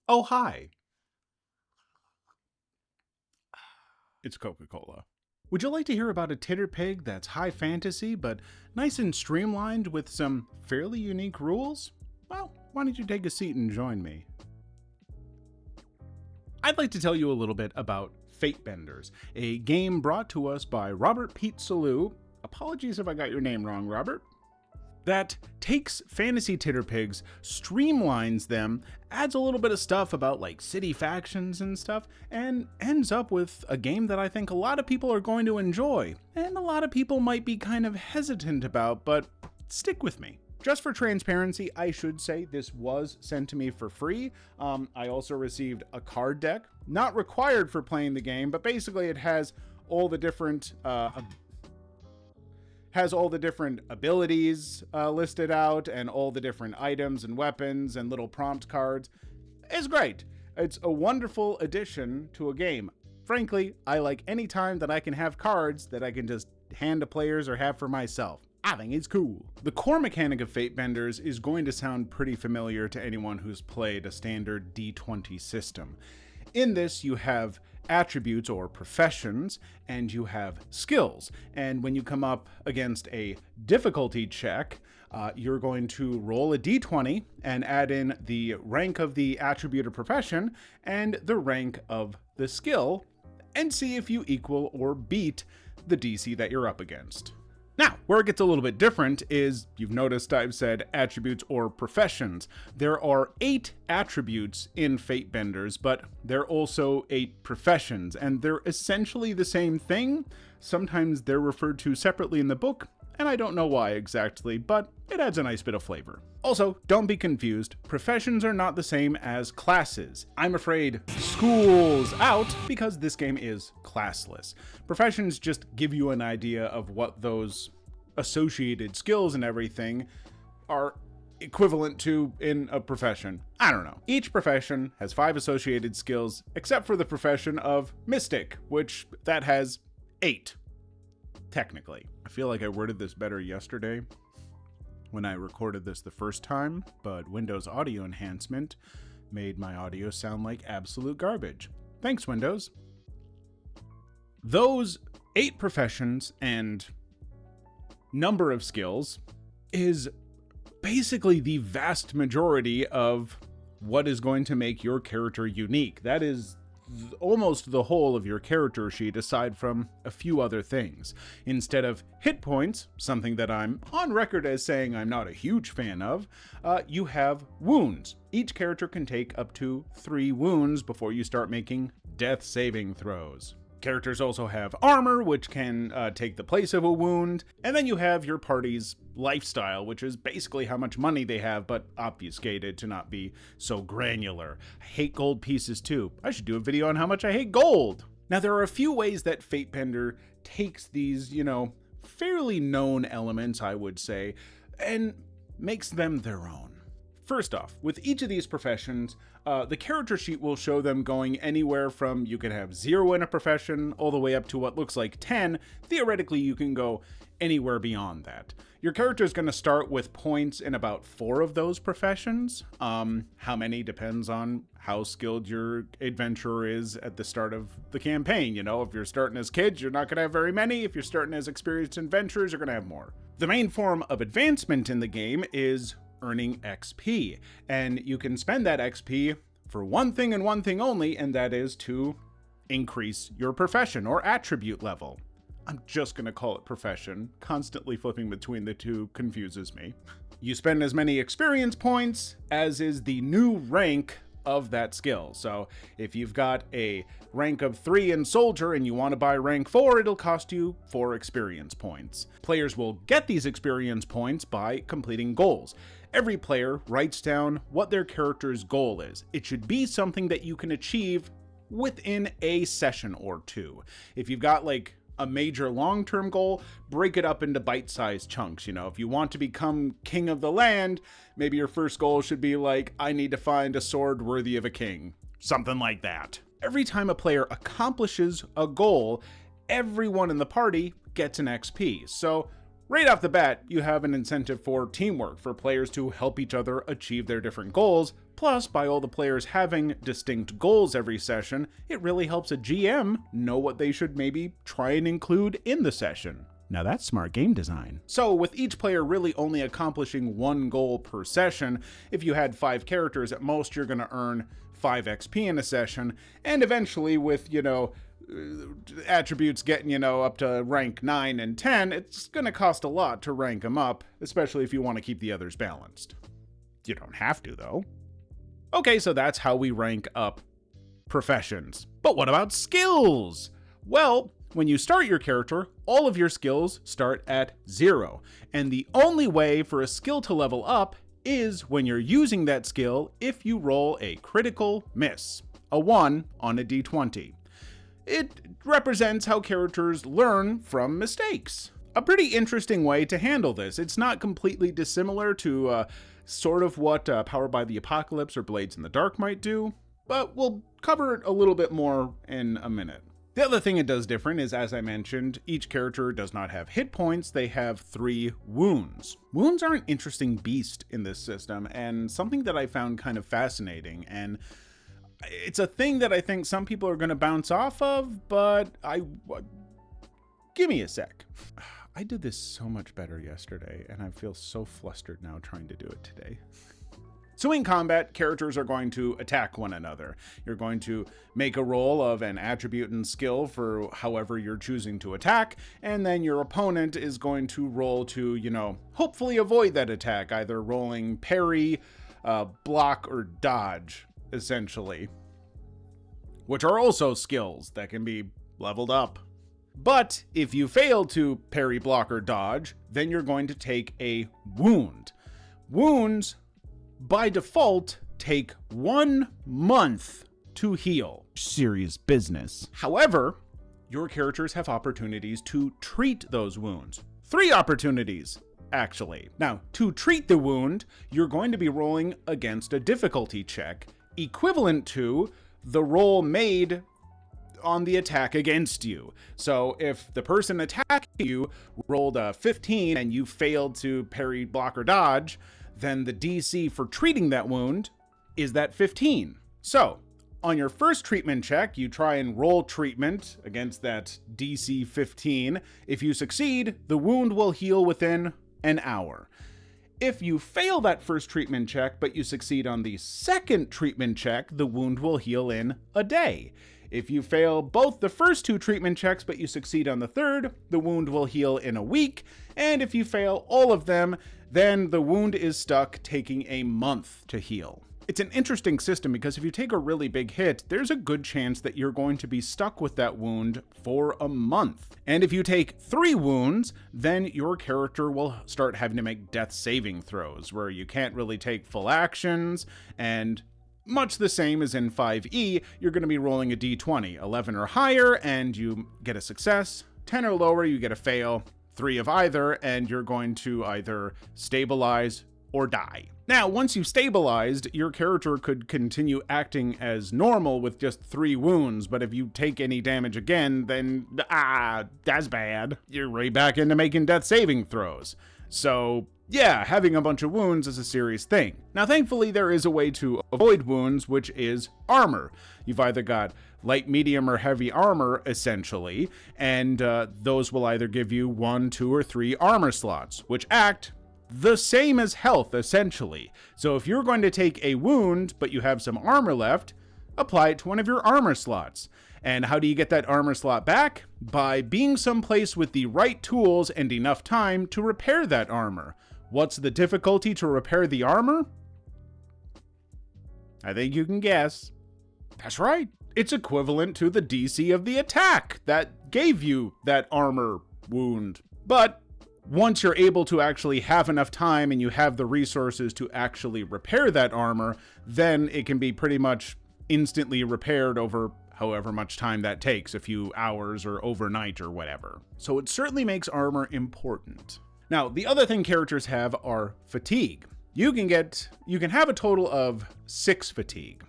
Oh, hi. It's Coca-Cola. Would you like to hear about a titter pig that's high fantasy but nice and streamlined with some fairly unique rules? Well, why don't you take a seat and join me? I'd like to tell you a little bit about Fatebenders, a game brought to us by Robert Pete Salou. Apologies if I got your name wrong, Robert. That takes fantasy titterpigs, streamlines them, adds a little bit of stuff about like city factions and stuff, and ends up with a game that I think a lot of people are going to enjoy, and a lot of people might be kind of hesitant about, but stick with me. Just for transparency, I should say this was sent to me for free. I also received a card deck, not required for playing the game, but basically it has all the different abilities listed out, and all the different items and weapons and little prompt cards. It's great. It's a wonderful addition to a game. Frankly, I like any time that I can have cards that I can just hand to players or have for myself. I think it's cool. The core mechanic of Fatebenders is going to sound pretty familiar to anyone who's played a standard D20 system. In this, you have attributes or professions, and you have skills. And when you come up against a difficulty check, you're going to roll a d20 and add in the rank of the attribute or profession and the rank of the skill, and see if you equal or beat the DC that you're up against. Now, where it gets a little bit different is, you've noticed I've said attributes or professions. There are 8 attributes in Fatebenders, but there are also 8 professions, and they're essentially the same thing. Sometimes they're referred to separately in the book, and I don't know why exactly, but it adds a nice bit of flavor. Also, don't be confused, professions are not the same as classes. I'm afraid school's out because this game is classless. Professions just give you an idea of what those associated skills and everything are equivalent to in a profession. I don't know. Each profession has 5 associated skills, except for the profession of Mystic, which that has 8. Technically. I feel like I worded this better yesterday when I recorded this the first time, but Windows Audio Enhancement made my audio sound like absolute garbage. Thanks, Windows. Those 8 professions and number of skills is basically the vast majority of what is going to make your character unique. That is almost the whole of your character sheet, aside from a few other things. Instead of hit points, something that I'm on record as saying I'm not a huge fan of, you have wounds. Each character can take up to 3 wounds before you start making death saving throws. Characters also have armor, which can take the place of a wound, and then you have your party's lifestyle, which is basically how much money they have, but obfuscated to not be so granular. I hate gold pieces too. I should do a video on how much I hate gold. Now, there are a few ways that Fatebender takes these, fairly known elements, I would say, and makes them their own. First off, with each of these professions, the character sheet will show them going anywhere from you can have 0 in a profession all the way up to what looks like 10. Theoretically, you can go anywhere beyond that. Your character is going to start with points in about 4 of those professions. How many depends on how skilled your adventurer is at the start of the campaign. If you're starting as kids, you're not going to have very many. If you're starting as experienced adventurers, you're going to have more. The main form of advancement in the game is earning XP, and you can spend that XP for one thing and one thing only, and that is to increase your profession or attribute level. I'm just going to call it profession. Constantly flipping between the two confuses me. You spend as many experience points as is the new rank of that skill. So if you've got a rank of 3 in soldier and you want to buy rank 4, it'll cost you 4 experience points. Players will get these experience points by completing goals. Every player writes down what their character's goal is. It should be something that you can achieve within a session or 2. If you've got like a major long-term goal, break it up into bite-sized chunks. If you want to become king of the land, maybe your first goal should be like, I need to find a sword worthy of a king. Something like that. Every time a player accomplishes a goal, everyone in the party gets an XP. So Right off the bat, you have an incentive for teamwork, for players to help each other achieve their different goals. Plus, by all the players having distinct goals every session, it really helps a GM know what they should maybe try and include in the session. Now that's smart game design. So with each player really only accomplishing one goal per session, if you had 5 characters at most, you're going to earn 5 XP in a session, and eventually with, attributes getting, up to rank 9 and 10, it's going to cost a lot to rank them up, especially if you want to keep the others balanced. You don't have to, though. Okay, so that's how we rank up professions. But what about skills? Well, when you start your character, all of your skills start at 0, and the only way for a skill to level up is when you're using that skill if you roll a critical miss, a 1 on a d20. It represents how characters learn from mistakes. A pretty interesting way to handle this. It's not completely dissimilar to sort of what Powered by the Apocalypse or Blades in the Dark might do, but we'll cover it a little bit more in a minute. The other thing it does different is, as I mentioned, each character does not have hit points, they have 3 wounds. Wounds are an interesting beast in this system, and something that I found kind of fascinating, and it's a thing that I think some people are going to bounce off of, but give me a sec. I did this so much better yesterday, and I feel so flustered now trying to do it today. So in combat, characters are going to attack one another. You're going to make a roll of an attribute and skill for however you're choosing to attack, and then your opponent is going to roll to, hopefully avoid that attack, either rolling parry, block, or dodge, essentially. Which are also skills that can be leveled up. But if you fail to parry, block, or dodge, then you're going to take a wound. Wounds, by default, take 1 month to heal. Serious business. However, your characters have opportunities to treat those wounds. 3 opportunities, actually. Now, to treat the wound, you're going to be rolling against a difficulty check equivalent to the roll made on the attack against you. So if the person attacking you rolled a 15 and you failed to parry, block, or dodge, then the DC for treating that wound is that 15. So on your first treatment check, you try and roll treatment against that DC 15. If you succeed, the wound will heal within an hour. If you fail that first treatment check, but you succeed on the second treatment check, the wound will heal in a day. If you fail both the first 2 treatment checks, but you succeed on the third, the wound will heal in a week. And if you fail all of them, then the wound is stuck, taking a month to heal. It's an interesting system because if you take a really big hit, there's a good chance that you're going to be stuck with that wound for a month. And if you take 3 wounds, then your character will start having to make death saving throws, where you can't really take full actions, and much the same as in 5e, you're going to be rolling a d20, 11 or higher, and you get a success, 10 or lower, you get a fail, 3 of either, and you're going to either stabilize or die. Now, once you've stabilized, your character could continue acting as normal with just 3 wounds, but if you take any damage again, then, that's bad. You're right back into making death saving throws. So, yeah, having a bunch of wounds is a serious thing. Now, thankfully, there is a way to avoid wounds, which is armor. You've either got light, medium, or heavy armor, essentially, and those will either give you 1, 2, or 3 armor slots, which act the same as health, essentially. So if you're going to take a wound, but you have some armor left, apply it to one of your armor slots. And how do you get that armor slot back? By being someplace with the right tools and enough time to repair that armor. What's the difficulty to repair the armor? I think you can guess. That's right. It's equivalent to the DC of the attack that gave you that armor wound. But once you're able to actually have enough time and you have the resources to actually repair that armor, then it can be pretty much instantly repaired over however much time that takes, a few hours or overnight or whatever. So it certainly makes armor important. Now, the other thing characters have are fatigue. You can have a total of 6 fatigue.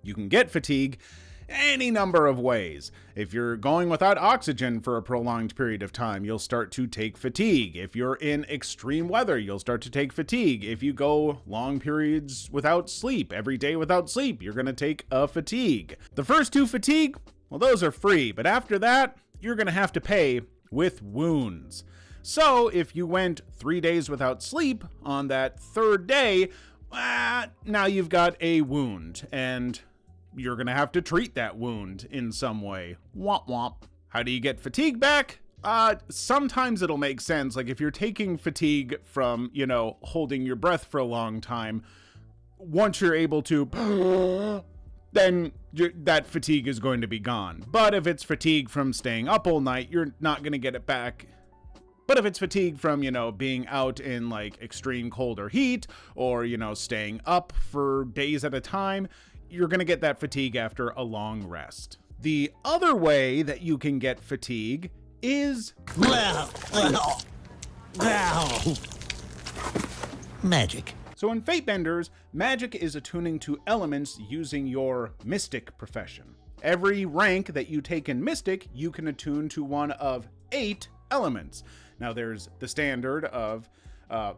You can get fatigue, any number of ways. If you're going without oxygen for a prolonged period of time, you'll start to take fatigue. If you're in extreme weather, you'll start to take fatigue. If you go long periods without sleep, every day without sleep, you're going to take a fatigue. The first 2 fatigue, well, those are free, but after that, you're going to have to pay with wounds. So if you went 3 days without sleep, on that 3rd day, now you've got a wound, and you're going to have to treat that wound in some way. Womp womp. How do you get fatigue back? Sometimes it'll make sense. Like if you're taking fatigue from, holding your breath for a long time, once you're able to, then that fatigue is going to be gone. But if it's fatigue from staying up all night, you're not going to get it back. But if it's fatigue from, being out in like extreme cold or heat, or, staying up for days at a time, you're going to get that fatigue after a long rest. The other way that you can get fatigue is magic. So in Fatebenders, magic is attuning to elements using your mystic profession. Every rank that you take in mystic, you can attune to one of 8 elements. Now there's the standard of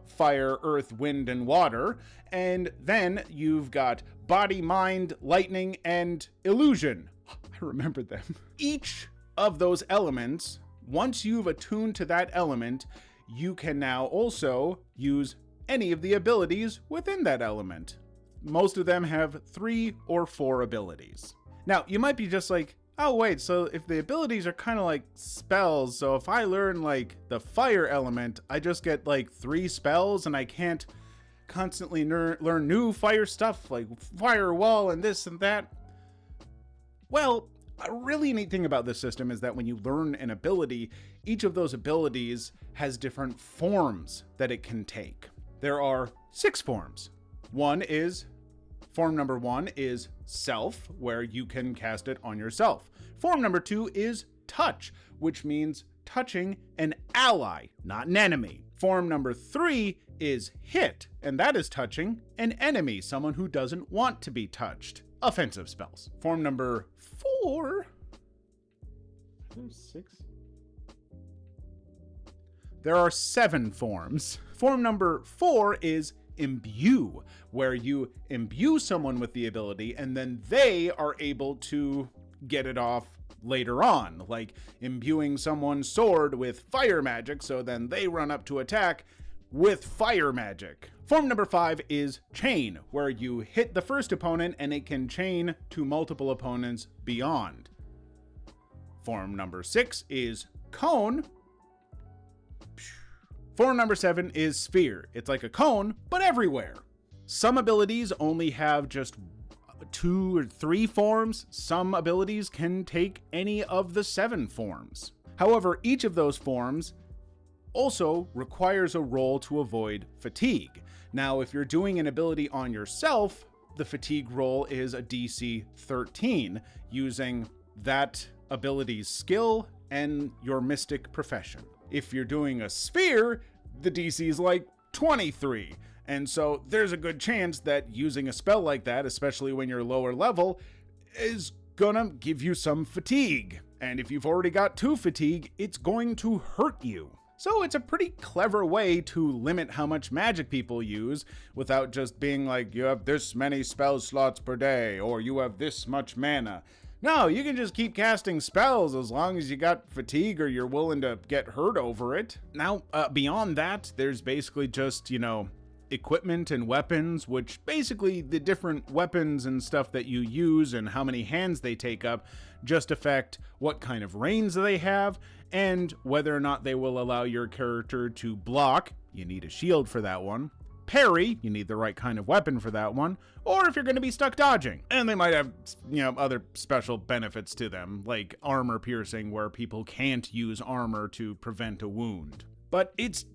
fire, earth, wind, and water, and then you've got body, mind, lightning, and illusion. I remembered them. Each of those elements, once you've attuned to that element, you can now also use any of the abilities within that element. Most of them have 3 or 4 abilities. Now, you might be just like, oh wait, so if the abilities are kind of like spells, so if I learn like the fire element, I just get like 3 spells and I can't constantly learn new fire stuff like firewall and this and that? Well, a really neat thing about this system is that when you learn an ability, each of those abilities has different forms that it can take. There are 6 forms. Form number 1 is self, where you can cast it on yourself. Form number 2 is touch, which means touching an ally, not an enemy. Form number 3 is hit, and that is touching an enemy, someone who doesn't want to be touched. Offensive spells. Form number 4... There's 6? There are 7 forms. Form number 4 is imbue, where you imbue someone with the ability and then they are able to get it off later on, like imbuing someone's sword with fire magic, so then they run up to attack with fire magic. Form number 5 is chain, where you hit the first opponent and it can chain to multiple opponents beyond. Form number 6 is cone. Form number 7 is sphere. It's like a cone, but everywhere. Some abilities only have just 2 or 3 forms. Some abilities can take any of the 7 forms. However, each of those forms also requires a roll to avoid fatigue. Now, if you're doing an ability on yourself, the fatigue roll is a DC 13, using that ability's skill and your mystic profession. If you're doing a sphere, the DC is like 23. And so there's a good chance that using a spell like that, especially when you're lower level, is gonna give you some fatigue. And if you've already got 2 fatigue, it's going to hurt you. So it's a pretty clever way to limit how much magic people use without just being like, you have this many spell slots per day, or you have this much mana. No, you can just keep casting spells as long as you got fatigue or you're willing to get hurt over it. Now, beyond that, there's basically just, equipment and weapons, which basically the different weapons and stuff that you use and how many hands they take up just affect what kind of range they have and whether or not they will allow your character to block. You need a shield for that one. Parry, you need the right kind of weapon for that one, or if you're going to be stuck dodging. And they might have, other special benefits to them, like armor piercing, where people can't use armor to prevent a wound. But it's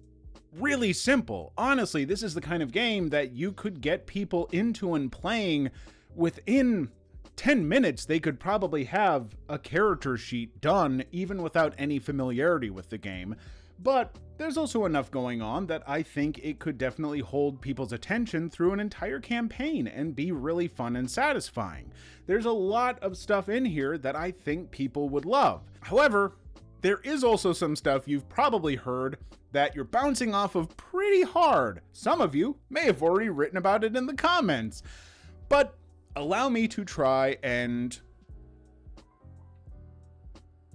really simple. Honestly, this is the kind of game that you could get people into and playing within 10 minutes. They could probably have a character sheet done, even without any familiarity with the game. But there's also enough going on that I think it could definitely hold people's attention through an entire campaign and be really fun and satisfying. There's a lot of stuff in here that I think people would love. However, there is also some stuff you've probably heard that you're bouncing off of pretty hard. Some of you may have already written about it in the comments. But allow me to try and,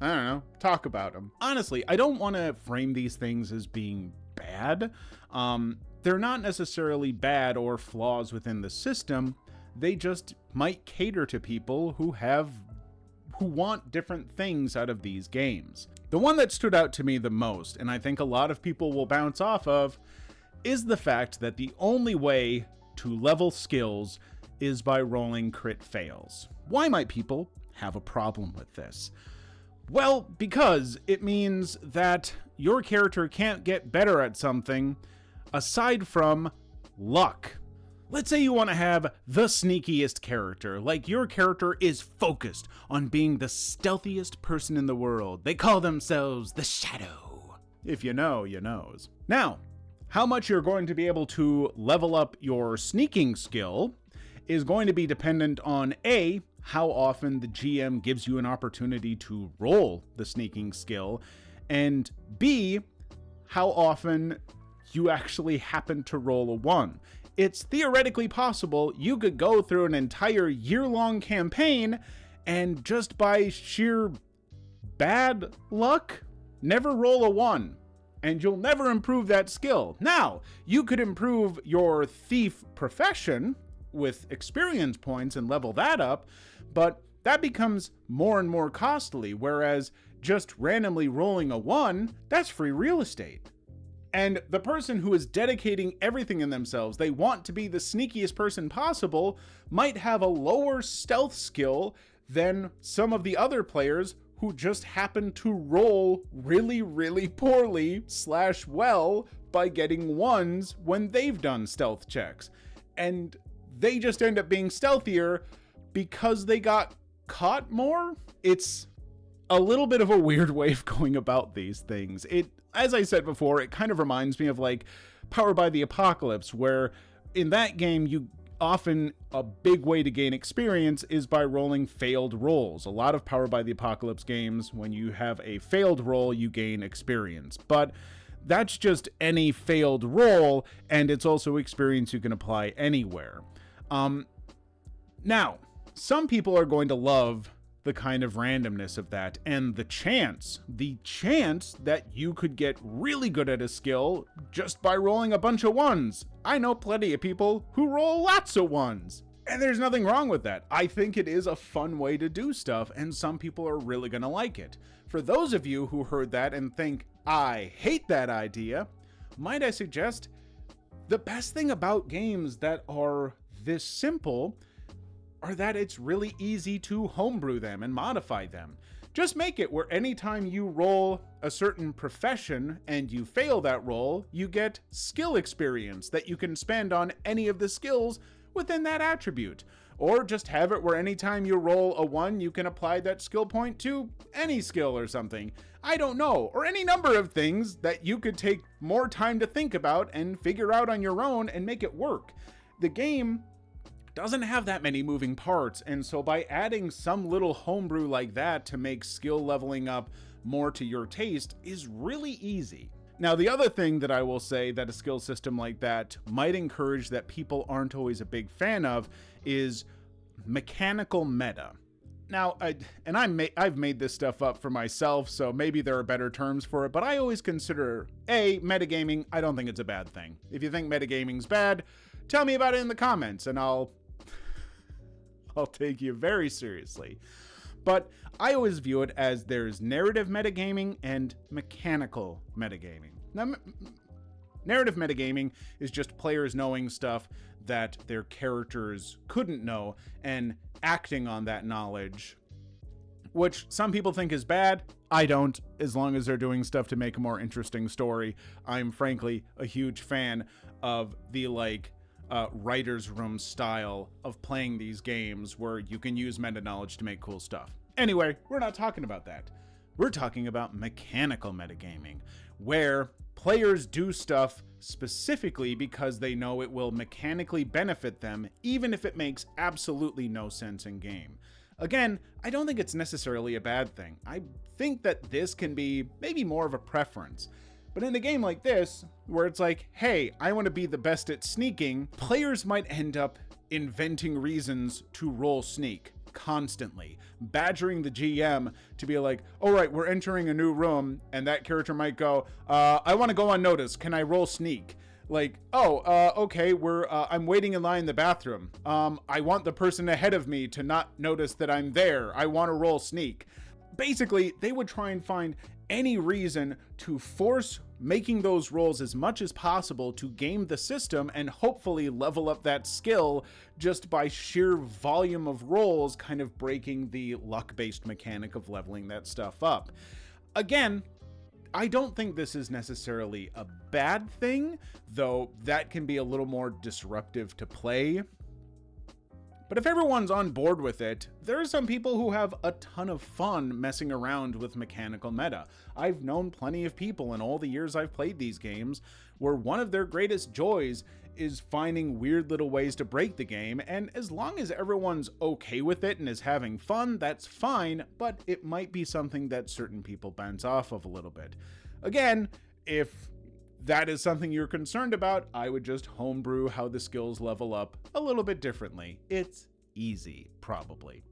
I don't know, talk about them. Honestly, I don't want to frame these things as being bad. They're not necessarily bad or flaws within the system. They just might cater to people who want different things out of these games. The one that stood out to me the most, and I think a lot of people will bounce off of, is the fact that the only way to level skills is by rolling crit fails. Why might people have a problem with this? Well, because it means that your character can't get better at something aside from luck. Let's say you want to have the sneakiest character, like your character is focused on being the stealthiest person in the world. They call themselves the Shadow. If you know, you knows. Now, how much you're going to be able to level up your sneaking skill is going to be dependent on A, how often the GM gives you an opportunity to roll the sneaking skill, and B, how often you actually happen to roll a 1. It's theoretically possible you could go through an entire year-long campaign and just by sheer bad luck, never roll a 1. And you'll never improve that skill. Now, you could improve your thief profession with experience points and level that up, but that becomes more and more costly, whereas just randomly rolling a 1, that's free real estate. And the person who is dedicating everything in themselves, they want to be the sneakiest person possible, might have a lower stealth skill than some of the other players who just happen to roll really, really poorly / well by getting 1s when they've done stealth checks. And they just end up being stealthier because they got caught more. It's a little bit of a weird way of going about these things. As I said before, it kind of reminds me of like Powered by the Apocalypse, where in that game, a big way to gain experience is by rolling failed rolls. A lot of Powered by the Apocalypse games, when you have a failed roll, you gain experience. But that's just any failed roll, and it's also experience you can apply anywhere. Now, some people are going to love the kind of randomness of that, and the chance that you could get really good at a skill just by rolling a bunch of 1s. I know plenty of people who roll lots of 1s, and there's nothing wrong with that. I think it is a fun way to do stuff, and some people are really gonna like it. For those of you who heard that and think, I hate that idea, might I suggest the best thing about games that are this simple are that it's really easy to homebrew them and modify them. Just make it where anytime you roll a certain profession and you fail that roll, you get skill experience that you can spend on any of the skills within that attribute. Or just have it where anytime you roll a 1, you can apply that skill point to any skill or something. I don't know. Or any number of things that you could take more time to think about and figure out on your own and make it work. The game doesn't have that many moving parts, and so by adding some little homebrew like that to make skill leveling up more to your taste is really easy. Now, the other thing that I will say that a skill system like that might encourage that people aren't always a big fan of is mechanical meta. Now, I've made this stuff up for myself, so maybe there are better terms for it, but I always consider, metagaming, I don't think it's a bad thing. If you think metagaming's bad, tell me about it in the comments, and I'll take you very seriously. But I always view it as there's narrative metagaming and mechanical metagaming. Now, narrative metagaming is just players knowing stuff that their characters couldn't know and acting on that knowledge, which some people think is bad. I don't, as long as they're doing stuff to make a more interesting story. I'm frankly a huge fan of the writer's room style of playing these games where you can use meta knowledge to make cool stuff. Anyway, we're not talking about that. We're talking about mechanical metagaming, where players do stuff specifically because they know it will mechanically benefit them, even if it makes absolutely no sense in game. Again, I don't think it's necessarily a bad thing. I think that this can be maybe more of a preference. But in a game like this, where it's like, hey, I want to be the best at sneaking, players might end up inventing reasons to roll sneak constantly, badgering the GM to be like, all right, we're entering a new room, and that character might go, I want to go unnoticed. Can I roll sneak? Like, okay, I'm waiting in line in the bathroom. I want the person ahead of me to not notice that I'm there. I want to roll sneak. Basically, they would try and find any reason to force making those rolls as much as possible to game the system and hopefully level up that skill just by sheer volume of rolls, kind of breaking the luck-based mechanic of leveling that stuff up. Again, I don't think this is necessarily a bad thing, though that can be a little more disruptive to play. But if everyone's on board with it, there are some people who have a ton of fun messing around with mechanical meta. I've known plenty of people in all the years I've played these games where one of their greatest joys is finding weird little ways to break the game, and as long as everyone's okay with it and is having fun, that's fine, but it might be something that certain people bounce off of a little bit. Again, if that is something you're concerned about, I would just homebrew how the skills level up a little bit differently. It's easy, probably.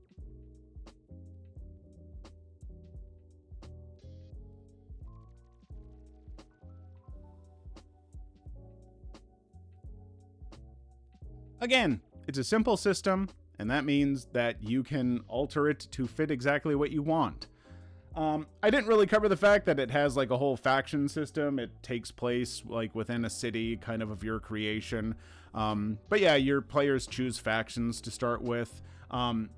Again, it's a simple system, and that means that you can alter it to fit exactly what you want. I didn't really cover the fact that it has like a whole faction system. It takes place like within a city kind of your creation. But yeah, your players choose factions to start with.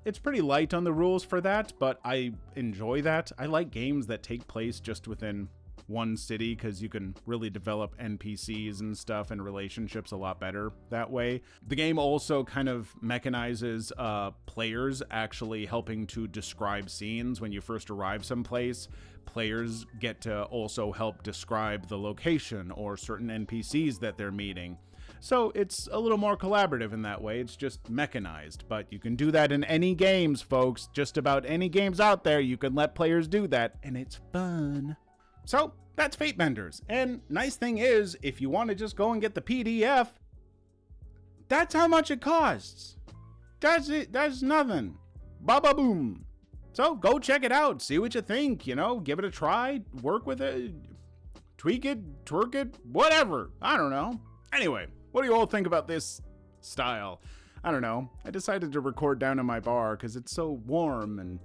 It's pretty light on the rules for that, but I enjoy that. I like games that take place just within one city because you can really develop NPCs and stuff and relationships a lot better that way. The game also kind of mechanizes players actually helping to describe scenes. When you first arrive someplace, players get to also help describe the location or certain NPCs that they're meeting. So it's a little more collaborative in that way. It's just mechanized, but you can do that in any games, folks. Just about any games out there, you can let players do that, and it's fun. So that's Fatebenders, and nice thing is, if you want to just go and get the PDF, that's how much it costs. That's it. That's nothing. Ba-ba boom. So go check it out. See what you think. Give it a try. Work with it. Tweak it. Twerk it. Whatever. I don't know. Anyway, what do you all think about this style? I don't know. I decided to record down in my bar because it's so warm and,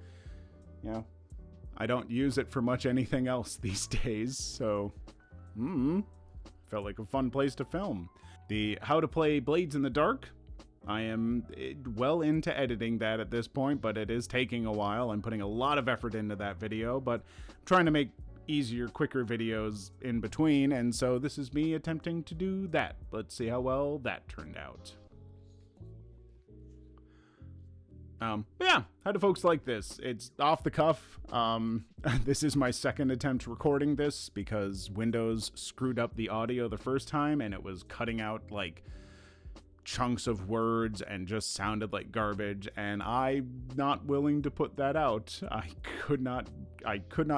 I don't use it for much anything else these days, so felt like a fun place to film. The How to Play Blades in the Dark, I am well into editing that at this point, but it is taking a while. I'm putting a lot of effort into that video, but I'm trying to make easier, quicker videos in between, and so this is me attempting to do that. Let's see how well that turned out. But yeah, how do folks like this? It's off the cuff. This is my second attempt recording this because Windows screwed up the audio the first time and it was cutting out like chunks of words and just sounded like garbage, and I'm not willing to put that out. I could not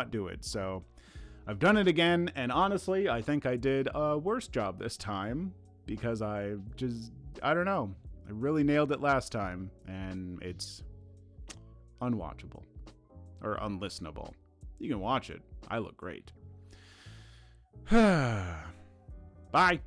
do it. So I've done it again, and honestly, I think I did a worse job this time because I don't know. I really nailed it last time, and it's unwatchable or unlistenable. You can watch it. I look great. Bye.